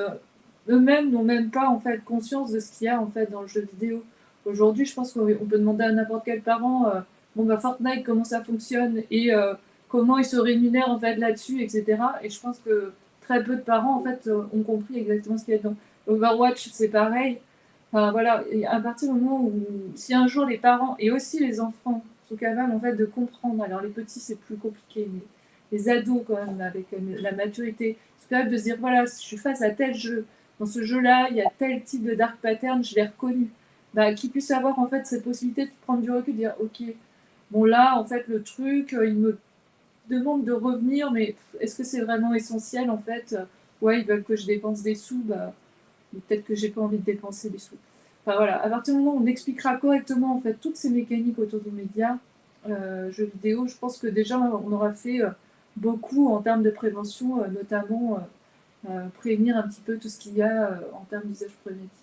eux-mêmes n'ont même pas en fait conscience de ce qu'il y a en fait dans le jeu vidéo. Aujourd'hui, je pense qu'on peut demander à n'importe quel parent bon bah Fortnite comment ça fonctionne et comment ils se rémunèrent en fait là-dessus, etc. Et je pense que très peu de parents en fait ont compris exactement ce qu'il y a dedans. Overwatch, c'est pareil. Enfin voilà, et à partir du moment où si un jour les parents et aussi les enfants sont capables en fait de comprendre, alors les petits c'est plus compliqué, mais les ados quand même avec la maturité, sont capables de se dire voilà, si je suis face à tel jeu, dans ce jeu-là, il y a tel type de dark pattern, je l'ai reconnu. Bah, qu'ils puissent avoir en fait cette possibilité de prendre du recul, de dire ok, bon là en fait le truc, il me demande de revenir, mais est-ce que c'est vraiment essentiel en fait? Ouais, ils veulent que je dépense des sous, bah peut-être que j'ai pas envie de dépenser des sous. Enfin voilà, à partir du moment où on expliquera correctement en fait toutes ces mécaniques autour du média, jeux vidéo, je pense que déjà on aura fait beaucoup en termes de prévention, notamment prévenir un petit peu tout ce qu'il y a en termes d'usage problématique.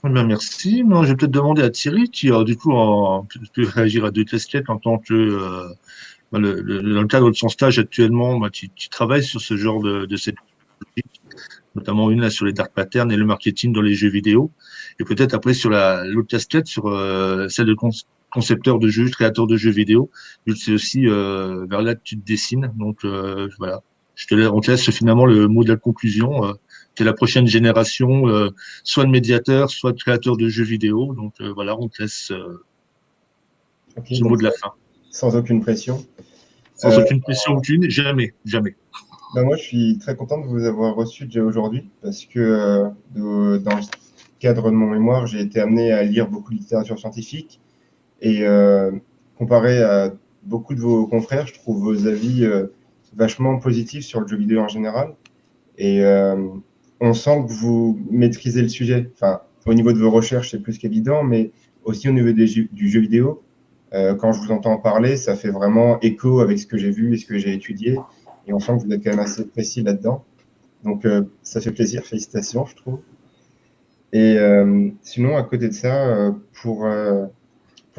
Eh bien, merci. Non, je vais peut-être demander à Thierry, qui, du coup, peut réagir à deux casquettes en tant que, dans le cadre de son stage actuellement, tu travailles sur ce genre de cette notamment une là sur les dark patterns et le marketing dans les jeux vidéo, et peut-être après sur l'autre casquette, sur celle de concepteur de jeux, créateur de jeux vidéo. C'est aussi vers là que tu te dessines. Donc voilà, on te laisse finalement le mot de la conclusion. Tu es la prochaine génération, soit de médiateur, soit de créateur de jeux vidéo. Donc voilà, on te laisse ce mot de la fin. Sans aucune pression. Sans aucune pression aucune, jamais, jamais. Ben moi, je suis très content de vous avoir reçu déjà aujourd'hui parce que dans le cadre de mon mémoire, j'ai été amené à lire beaucoup de littérature scientifique et comparé à beaucoup de vos confrères, je trouve vos avis vachement positifs sur le jeu vidéo en général. Et on sent que vous maîtrisez le sujet. Enfin, au niveau de vos recherches, c'est plus qu'évident, mais aussi au niveau du jeu vidéo. Quand je vous entends parler, ça fait vraiment écho avec ce que j'ai vu et ce que j'ai étudié. Et on sent que vous êtes quand même assez précis là-dedans. Donc, ça fait plaisir. Félicitations, je trouve. Et sinon, à côté de ça, pour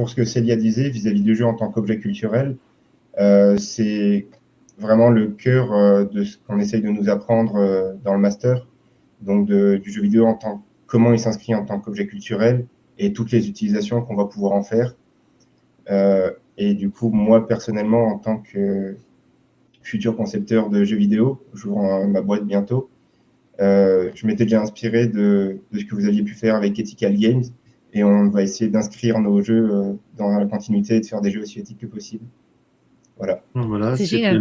ce que Célia disait vis-à-vis du jeu en tant qu'objet culturel, c'est vraiment le cœur de ce qu'on essaye de nous apprendre dans le master. Donc, du jeu vidéo comment il s'inscrit en tant qu'objet culturel et toutes les utilisations qu'on va pouvoir en faire. Et du coup, moi, personnellement, en tant que futur concepteur de jeux vidéo, j'ouvre ma boîte bientôt, je m'étais déjà inspiré de ce que vous aviez pu faire avec Ethical Games, et on va essayer d'inscrire nos jeux dans la continuité et de faire des jeux aussi éthiques que possible. Voilà. Voilà, c'était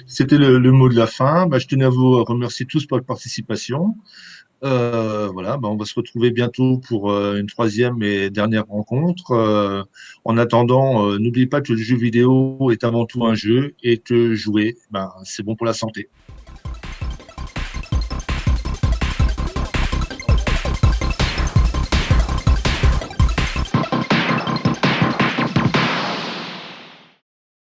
c'était le mot de la fin. Je tenais à vous remercier tous pour votre participation. Voilà, on va se retrouver bientôt pour une troisième et dernière rencontre. En attendant, n'oubliez pas que le jeu vidéo est avant tout un jeu et que jouer, c'est bon pour la santé.